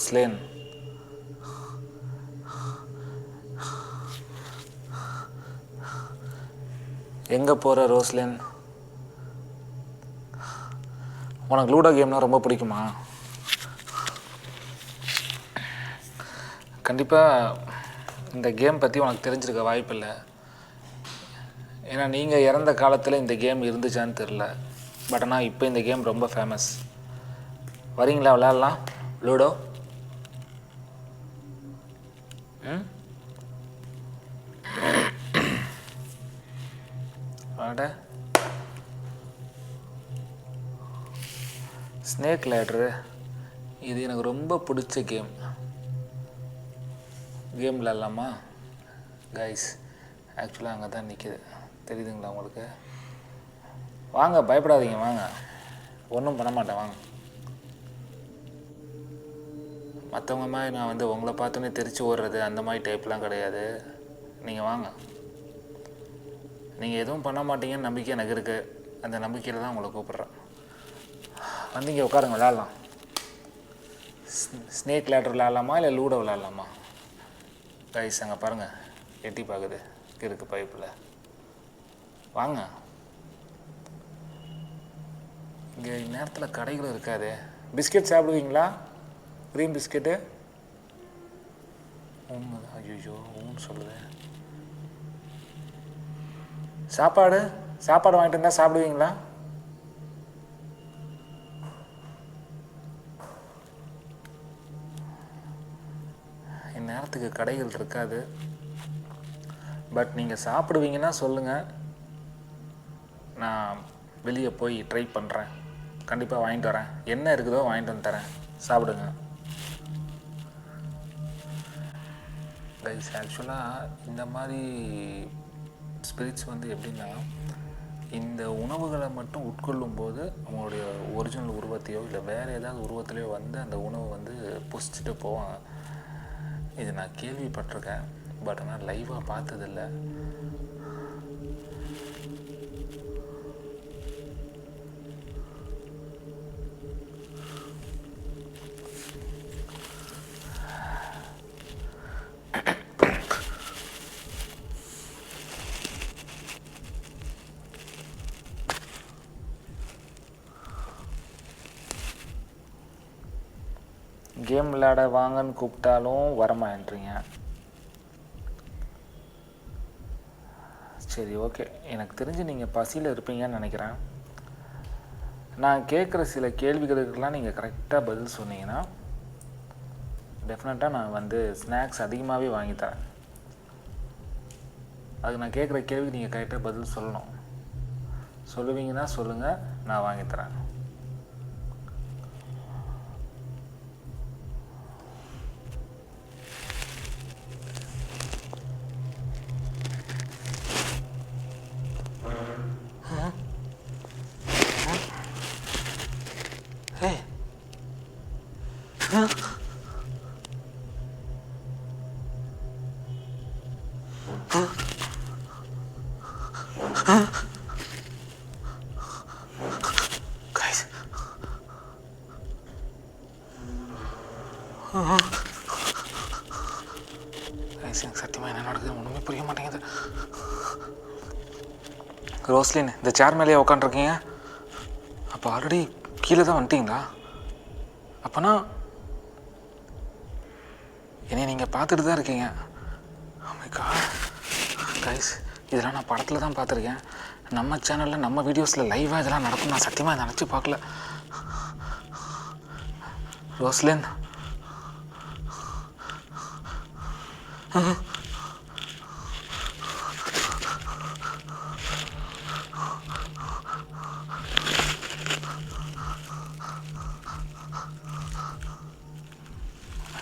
ரோஸ்லேன், எங்கே போகிற ரோஸ்லேன்? உனக்கு லூடோ கேம்னால் ரொம்ப பிடிக்குமா? கண்டிப்பாக இந்த கேம் பற்றி உனக்கு தெரிஞ்சிருக்க வாய்ப்பில்லை. ஏன்னா நீங்கள் இறந்த காலத்தில் இந்த கேம் இருந்துச்சான்னு தெரில. பட் ஆனால் இப்போ இந்த கேம் ரொம்ப ஃபேமஸ். வரீங்களா விளையாடலாம் லூடோ? அட ஸ்னேக் லேடரு, இது எனக்கு ரொம்ப பிடிச்ச கேம். கேம் விளையாடலாமா கைஸ்? ஆக்சுவலாக அங்கே தான் நிற்கிது, தெரியுதுங்களா உங்களுக்கு? வாங்க, பயப்படாதீங்க, வாங்க, ஒன்றும் பண்ண மாட்டேன், வாங்க. மற்றவங்க மாதிரி நான் வந்து உங்களை பார்த்தோன்னே தெரிச்சு ஓடுறது அந்த மாதிரி டைப்லாம் கிடையாது. நீங்கள் வாங்க, நீங்கள் எதுவும் பண்ண மாட்டீங்கன்னு நம்பிக்கை எனக்கு இருக்குது. அந்த நம்பிக்கையில் தான் உங்களை கூப்பிட்றேன். வந்து இங்கே உட்காருங்க, விளையாடலாம். ஸ்னேக் லேடர் விளையாடலாமா இல்லை லூடோ விளையாடலாமா கைஸ்? அங்கே பாருங்கள், எட்டி பார்க்குது இருக்குது பைப்பில். வாங்க. இங்கே நேரத்தில் கடைகளும் இருக்காது. பிஸ்கெட் சாப்பிடுவீங்களா? Cream biscuit. ஐயோ ஊன்னு சொல்லுது. சாப்பாடு வாங்கிட்டு இருந்தால் சாப்பிடுவீங்களா? இந்நேரத்துக்கு கடைகள் இருக்காது. பட் நீங்கள் சாப்பிடுவீங்கன்னா சொல்லுங்கள், நான் வெளியே போய் ட்ரை பண்ணுறேன். கண்டிப்பாக வாங்கிட்டு வரேன். என்ன இருக்குதோ வாங்கிட்டு வந்து தரேன், சாப்பிடுங்க கைஸ். ஆக்சுவலாக இந்த மாதிரி ஸ்பிரிட்ஸ் வந்து எப்படின்னா, இந்த உணவுகளை மட்டும் உட்கொள்ளும் போது அவங்களுடைய ஒரிஜினல் உருவத்தையோ இல்லை வேறு ஏதாவது உருவத்திலையோ வந்து அந்த உணவை வந்து புசிச்சுட்டு போவாங்க. இது நான் கேள்விப்பட்டிருக்கேன், பட் ஆனால் லைவாக பார்த்ததில்லை. கேம் விளையாட வாங்கன்னு கூப்பிட்டாலும் வரமாட்டேன்றீங்க. சரி, ஓகே. எனக்கு தெரிஞ்சு நீங்கள் பசியில் இருப்பீங்கன்னு நினைக்கிறேன். நான் கேட்குற சில கேள்விகளுக்கெல்லாம் நீங்கள் கரெக்டாக பதில் சொன்னீங்கன்னா டெஃபினட்டாக நான் வந்து ஸ்நாக்ஸ் அதிகமாகவே வாங்கித்தரேன். அதுக்கு நான் கேட்குற கேள்விக்கு நீங்கள் கரெக்டாக பதில் சொல்லணும். சொல்லுவீங்கன்னா சொல்லுங்கள், நான் வாங்கித்தரேன். எனக்கு சத்தியமாக என்ன நடக்குது ஒன்றுமே புரிய மாட்டேங்குது. ரோஸ்லின், இந்த சேர் மேலேயே உட்காந்துருக்கீங்க. அப்போ ஆல்ரெடி கீழே தான் வந்துட்டீங்களா? அப்போனா என்னை நீங்கள் பார்த்துட்டு தான் இருக்கீங்க. கைஸ், இதெல்லாம் நான் படத்தில் தான் பார்த்துருக்கேன். நம்ம சேனலில் நம்ம வீடியோஸில் லைவாக இதெல்லாம் நடக்கும் நான் சத்தியமாக நினச்சி பார்க்கல. ரோஸ்லின்,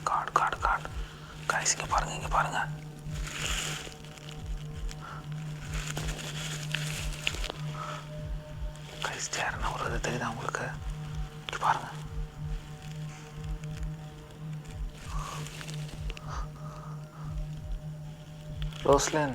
காட் கைஸ், இங்கே பாருங்கள். கைஸ், சேரனா ஒரு இது தெரியுதா உங்களுக்கு? இங்கே பாருங்கள். ரோஸ்லின்,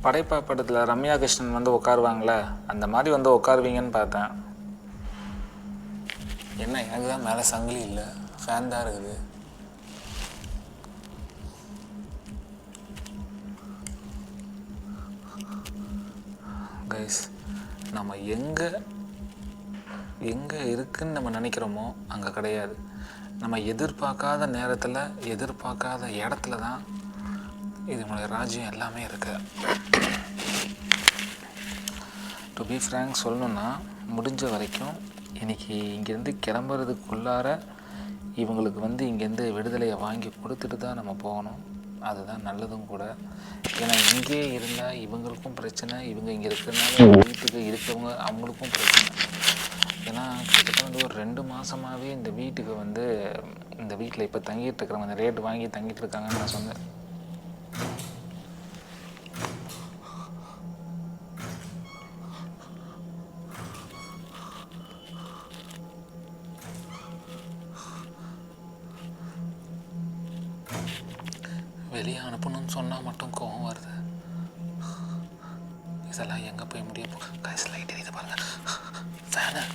படைப்பா படத்தில் ரம்யா கிருஷ்ணன் வந்து உட்காருவாங்களே, அந்த மாதிரி வந்து உட்காருவீங்கன்னு பார்த்தேன். என்ன எனக்கு தான் மேலே சங்கிலி இல்லை, ஃபேன் தான் இருக்குது. கைஸ், நம்ம எங்கே இருக்குன்னு நம்ம நினைக்கிறோமோ அங்கே கிடையாது. நம்ம எதிர்பார்க்காத நேரத்தில் எதிர்பார்க்காத இடத்துல தான் இதனுடைய ராஜ்யம் எல்லாமே இருக்கு. டு பி ஃப்ராங்க் சொல்லணுன்னா, முடிஞ்ச வரைக்கும் இன்றைக்கி இங்கேருந்து கிளம்புறதுக்குள்ளார இவங்களுக்கு வந்து இங்கேருந்து விடுதலையை வாங்கி கொடுத்துட்டு தான் நம்ம போகணும். அதுதான் நல்லதும் கூட. ஏன்னா இங்கே இருந்தால் இவங்களுக்கும் பிரச்சனை, இவங்க இங்கே இருக்கிறதுனால வீட்டுக்கு இருக்கிறவங்க அவங்களுக்கும் பிரச்சனை. ஏன்னா கிட்டத்தட்ட வந்து ஒரு 2 மாதமாகவே இந்த வீட்டுக்கு வந்து இந்த வீட்டில் இப்போ தங்கிட்டு இருக்கிறவங்க அந்த ரேட்டு வாங்கி தங்கிட்டு இருக்காங்கன்னு நான் சொன்னேன். வெளியே அனுப்பணும்னு சொன்னால் மட்டும் கோபம் வருது. இதெல்லாம் எங்கே போய் முடிய கைஸ் லைட் எரியுது பாருங்க, ஃபேனு.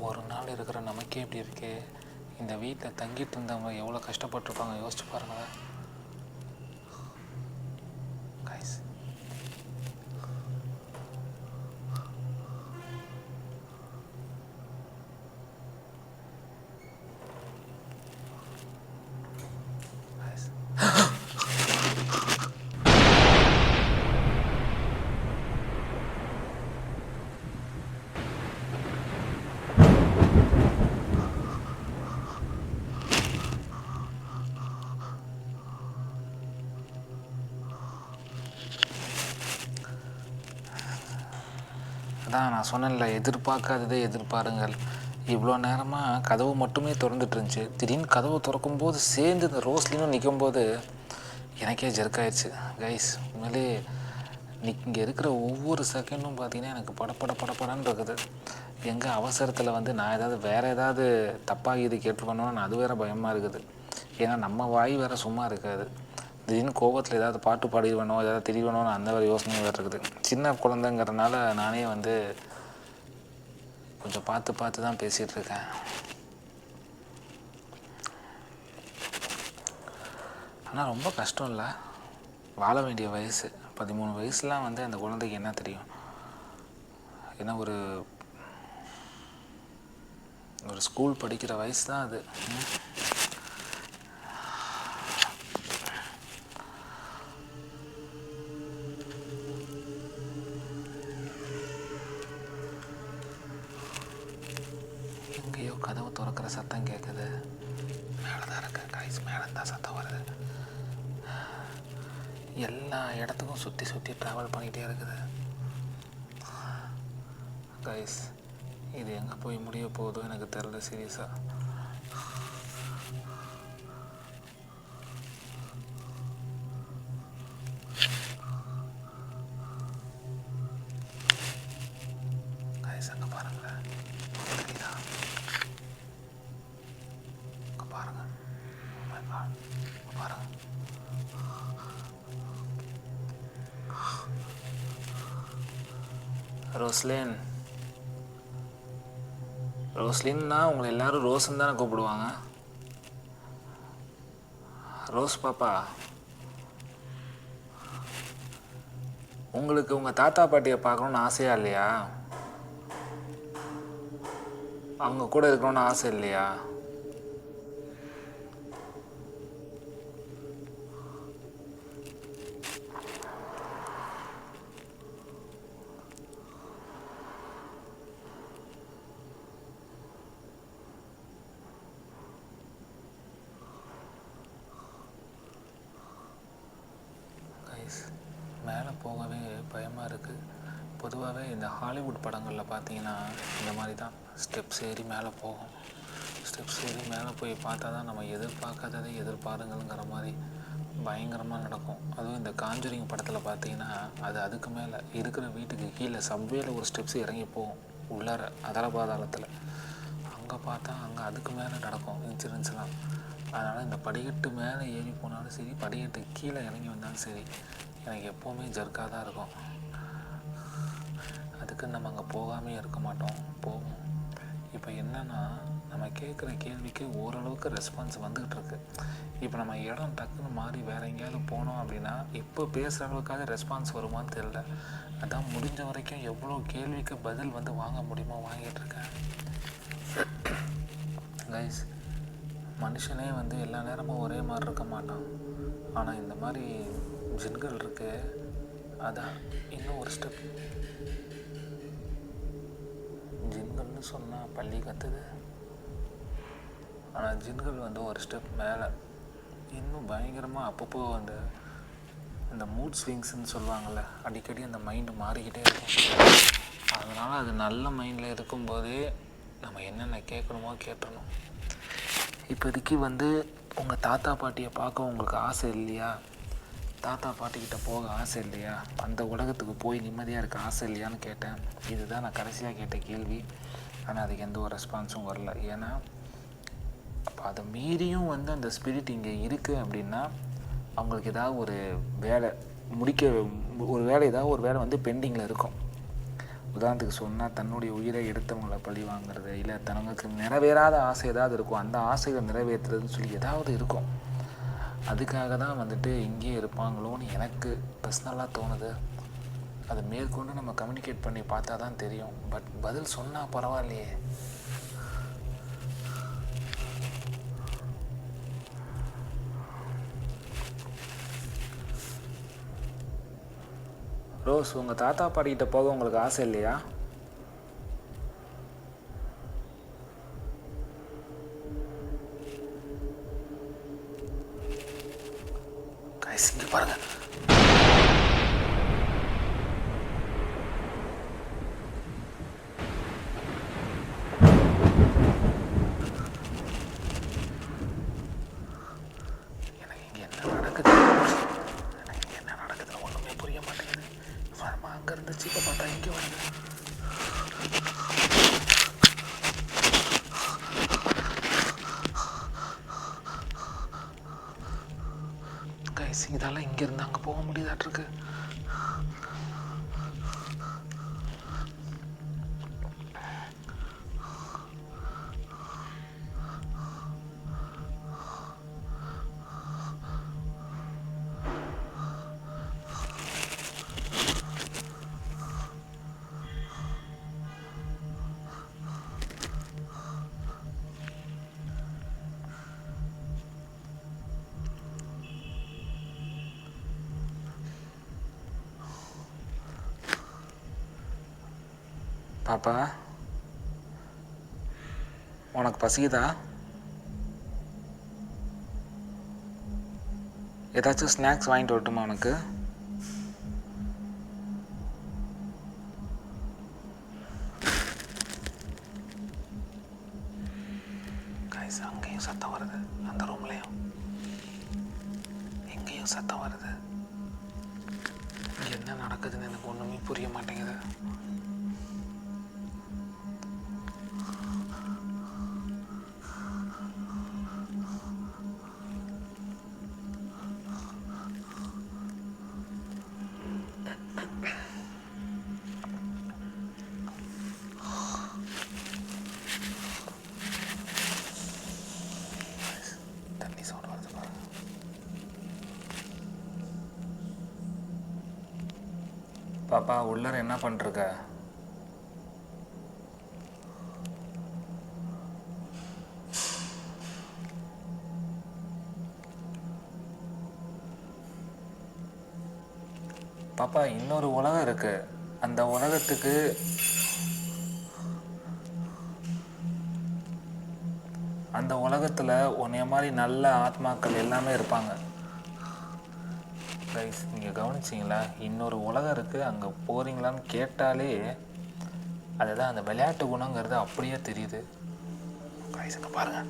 ஒரு நாள் இருக்கிற நமக்கே இப்படி இருக்கு, இந்த வீட்டில் தங்கிட்டு இருந்தவங்க எவ்வளோ கஷ்டப்பட்டுருப்பாங்க யோசிச்சு பாருங்களேன் கைஸ். அதான் நான் சொன்னேன்ல, எதிர்பார்க்காததே எதிர்பாருங்கள். இவ்வளோ நேரமாக கதவு மட்டுமே திறந்துட்டு இருந்துச்சு, திடீர்னு கதவு திறக்கும்போது சேர்ந்து இந்த ரோஸ்லினும் நிற்கும்போது எனக்கே ஜெர்க்காயிடுச்சு கைஸ். உண்மையிலே இங்கே இருக்கிற ஒவ்வொரு செகண்டும் பார்த்திங்கன்னா எனக்கு படப்படன்னு இருக்குது. எங்கே அவசரத்தில் வந்து நான் வேறு ஏதாவது தப்பாக இது கேட்டுருக்கணும்னு அது வேறு பயமாக இருக்குது. ஏன்னா நம்ம வாய் வேறு சும்மா இருக்காது. திடீர்னு கோபத்தில் ஏதாவது பாட்டு பாடிடுவேனோ, ஏதாவது திரிவேணும்னு அந்த வேறு யோசனையும் வேறு இருக்குது. சின்ன குழந்தைங்கிறதுனால நானே வந்து கொஞ்சம் பார்த்து தான் பேசிகிட்ருக்கேன். ஆனால் ரொம்ப கஷ்டம் இல்லை, வாழ வேண்டிய வயசு 13 வயசுலாம் வந்து அந்த குழந்தைக்கு என்ன தெரியும்? ஏன்னா ஒரு ஸ்கூல் படிக்கிற வயசு தான் அது. எங்கேயோ கதவு திறக்கிற சத்தம் கேட்குது. மேலே தான் இருக்க கைஸ், மேலே தான் சத்தம் வருது. எல்லா இடத்துக்கும் சுற்றி ட்ராவல் பண்ணிகிட்டே இருக்குது கைஸ். இது எங்கே போய் முடிய போகுதோ எனக்கு தெரியல சீரியஸாக. கைஸ் அங்கே பாருங்களேன், தெரியுதா? அங்கே பாருங்க, பாருங்க. ரோஸ்லின்னா உங்களை எல்லாரும் ரோஸ்ன்னு தானே கூப்பிடுவாங்க. ரோஸ் பாப்பா, உங்களுக்கு உங்கள் தாத்தா பாட்டியை பார்க்கணுன்னு ஆசையா இல்லையா? அவங்க கூட இருக்கணும்னு ஆசை இல்லையா? மேலே போகவே பயமாக இருக்குது. பொதுவாகவே இந்த ஹாலிவுட் படங்களில் பார்த்தீங்கன்னா இந்த மாதிரி தான் ஸ்டெப்ஸ் ஏறி மேலே போகும். ஸ்டெப்ஸ் ஏறி மேலே போய் பார்த்தா தான் நம்ம எதிர்பார்க்காததை எதிர்பாருங்கள்ங்கிற மாதிரி பயங்கரமாக நடக்கும். அதுவும் இந்த காஞ்சூரிங் படத்தில் பார்த்தீங்கன்னா அது அதுக்கு மேலே இருக்கிற வீட்டுக்கு கீழே சப்வேல ஒரு ஸ்டெப்ஸ் இறங்கி போகும் உள்ளார அதர பாதாளத்தில். அங்கே பார்த்தா அங்கே அதுக்கு மேலே நடக்கும் இன்சிடென்ட்ஸ்லாம். அதனால் இந்த படிக்கட்டு மேலே ஏறி போனாலும் சரி, படிக்கட்டு கீழே இறங்கி வந்தாலும் சரி, எனக்கு எப்போவுமே ஜர்க்காக தான் இருக்கும். அதுக்கு நம்ம அங்கே போகாமே இருக்க மாட்டோம், போவோம். இப்போ என்னென்னா நம்ம கேட்குற கேள்விக்கு ஓரளவுக்கு ரெஸ்பான்ஸ் வந்துக்கிட்டு இருக்கு. இப்போ நம்ம இடம் டக்குன்னு மாறி வேறு எங்கேயாவது போனோம் அப்படின்னா இப்போ பேசுகிற அளவுக்காக ரெஸ்பான்ஸ் வருமானு தெரியல. அதான் முடிஞ்ச வரைக்கும் எவ்வளோ கேள்விக்கு பதில் வாங்க முடியுமோ வாங்கிட்டுருக்கேன். கைஸ், மனுஷனே எல்லா நேரமும் ஒரே மாதிரி இருக்க மாட்டான். ஆனால் இந்த மாதிரி ஜின்கள் இருக்கு, அதான் இன்னும் ஒரு ஸ்டெப். ஜின்கள்னு சொன்னால் பள்ளி கத்துது. ஆனால் ஜின்கள் ஒரு ஸ்டெப் மேலே இன்னும் பயங்கரமாக அப்பப்போ அந்த மூட் ஸ்விங்ஸ்ன்னு சொல்லுவாங்கள்ல, அடிக்கடி அந்த மைண்டு மாறிக்கிட்டே இருக்கும். அதனால் அது நல்ல மைண்டில் இருக்கும்போதே நம்ம என்னென்ன கேட்கணுமோ கேட்டுறணும். இப்போதைக்கு உங்கள் தாத்தா பாட்டியை பார்க்க உங்களுக்கு ஆசை இல்லையா? தாத்தா பாட்டிக்கிட்ட போக ஆசை இல்லையா? அந்த உலகத்துக்கு போய் நிம்மதியாக இருக்க ஆசை இல்லையான்னு கேட்டேன். இதுதான் நான் கடைசியாக கேட்ட கேள்வி. ஆனால் அதுக்கு எந்த ஒரு ரெஸ்பான்ஸும் வரல. ஏன்னா அப்போ அதை மீறியும் அந்த ஸ்பிரிட் இங்கே இருக்குது அப்படின்னா அவங்களுக்கு ஏதாவது ஒரு வேலை ஏதாவது ஒரு வேலை பெண்டிங்கில் இருக்கும். உதாரணத்துக்கு சொன்னால் தன்னுடைய உயிரை எடுத்தவங்களை பழி வாங்குறது, இல்லை தனங்களுக்கு நிறைவேறாத ஆசை ஏதாவது இருக்கும், அந்த ஆசைகளை நிறைவேற்றுறதுன்னு சொல்லி ஏதாவது இருக்கும். அதுக்காக தான் இங்கே இருப்பாங்களோன்னு எனக்கு பர்சனலாக தோணுது. அதை மேற்கொண்டு நம்ம கம்யூனிகேட் பண்ணி பார்த்தா தான் தெரியும். பட் பதில் சொன்னால் பரவாயில்லையே. ரோஸ், உங்கள் தாத்தா பாட்டிக்கிட்ட போக உங்களுக்கு ஆசை இல்லையா? இங்கே பாருங்க. எனக்கு இங்கே என்ன நடக்குதுன்னு ஒன்றுமே புரிய மாட்டேங்குது. அங்கே இருந்து சீப்பை பார்த்தா இங்கே வருது. கைஸ், இதெல்லாம் இங்கேருந்து அங்கே போக முடியாதாட்டிருக்கு. பாப்பா, உனக்கு பசிக்குதா? ஏதாச்சும் ஸ்நாக்ஸ் வாங்கிட்டு வரட்டுமா உனக்கு? கைஸ், அங்கேயும் சத்தம் வருது, அந்த ரூம்லேயும் எங்கேயும் சத்தம் வருது. என்ன நடக்குதுன்னு எனக்கு ஒன்றுமே புரிய மாட்டேங்குது. பாப்பா, உள்ளார என்ன பண்ணிருக்க? பாப்பா, இன்னொரு உலகம் இருக்கு. அந்த உலகத்துக்கு அந்த உலகத்தில் உன்னைய மாதிரி நல்ல ஆத்மாக்கள் எல்லாமே இருப்பாங்க. கைஸ், நீங்கள் கவனிச்சிங்களா? இன்னொரு உலகம் இருக்குது, அங்கே போகிறீங்களான்னு கேட்டாலே அதுதான் அந்த விளையாட்டு குணங்கிறது அப்படியே தெரியுது. கைஸுங்க பாருங்க.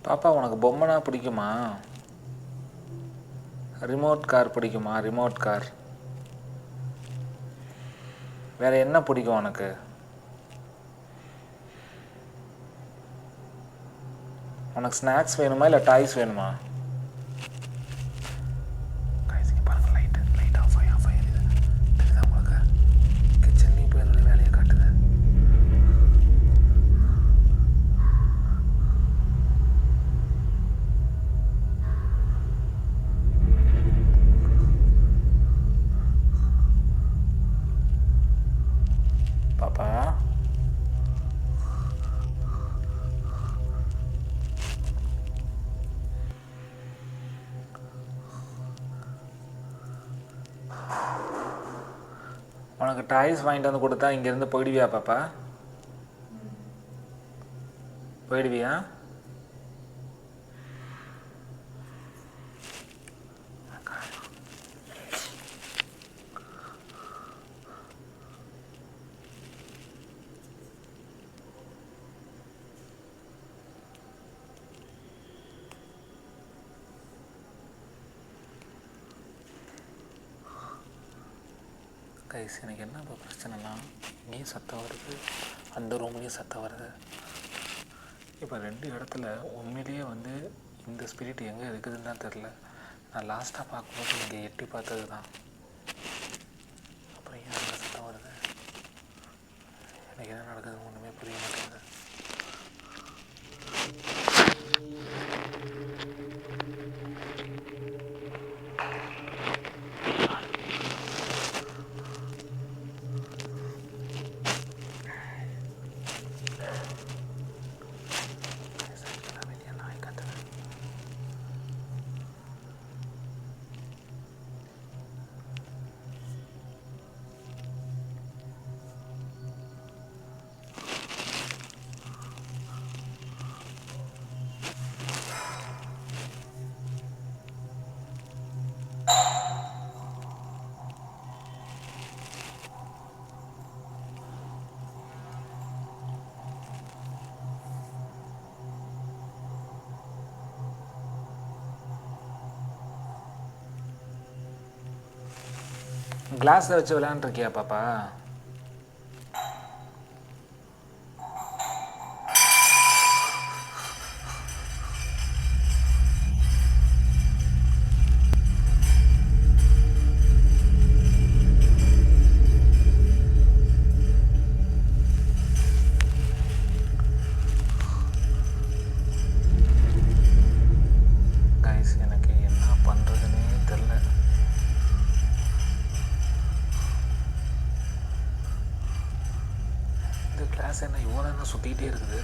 பாப்பா, உனக்கு பொம்மைனா பிடிக்குமா? ரிமோட் கார் பிடிக்குமா? Remote car. வேறு என்ன பிடிக்கும் உனக்கு? உனக்கு ஸ்நாக்ஸ் வேணுமா இல்லை டாய்ஸ் வேணுமா? பாருங்கள், லைட் ஆஃப் ஆகிடுது. தெரியுதா உங்களுக்கு? கிச்சன்லேயும் போய் என்னுடைய வேலையை காட்டுது. பாப்பா, உனக்கு டாய்ஸ் வாங்கிட்டு வந்து கொடுத்தா இங்கேருந்து போயிடுவியா பாப்பா? போயிடுவியா? கைஸ், எனக்கு என்ன இப்போ பிரச்சனைனா, இங்கேயும் சத்தம் வருது, அந்த ரூம்லேயும் சத்தம் வருது. இப்போ 2 இடத்துல உண்மையிலேயே வந்து இந்த ஸ்பிரிட் எங்கே இருக்குதுன்னு தான் தெரில. நான் லாஸ்ட்டாக பார்க்கும்போது இங்கே எட்டி பார்த்தது தான். அப்புறம் ஏன் அங்கே சத்தம் வருது? எனக்கு என்ன நடக்குதுன்னு ஒன்றுமே புரிய மாட்டேங்குது. கிளாஸில் வச்சு விளையாண்டுருக்கியா பாப்பா? கைஸ், எனக்கு என்ன பண்ணுறதுன்னே தெரில. இந்த கிளாஸ் என்ன இவ்வளோ நேரம் சுற்றிக்கிட்டே இருக்குது?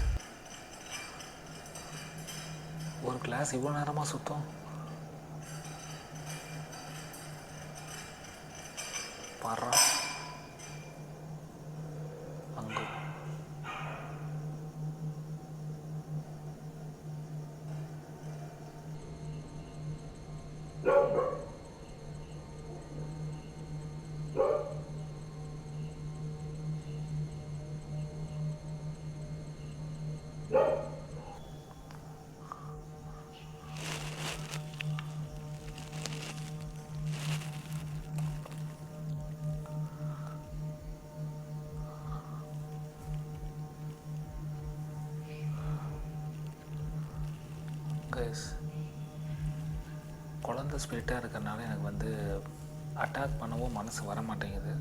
ஒரு கிளாஸ் இவ்வளோ நேரமாக சுற்றும்? பாடுறா அங்கே. கைஸ், குழந்த ஸ்பிரிட்டாக இருக்கிறனால எனக்கு வந்து அட்டாக் பண்ணவும் மனசு வர மாட்டேங்குது.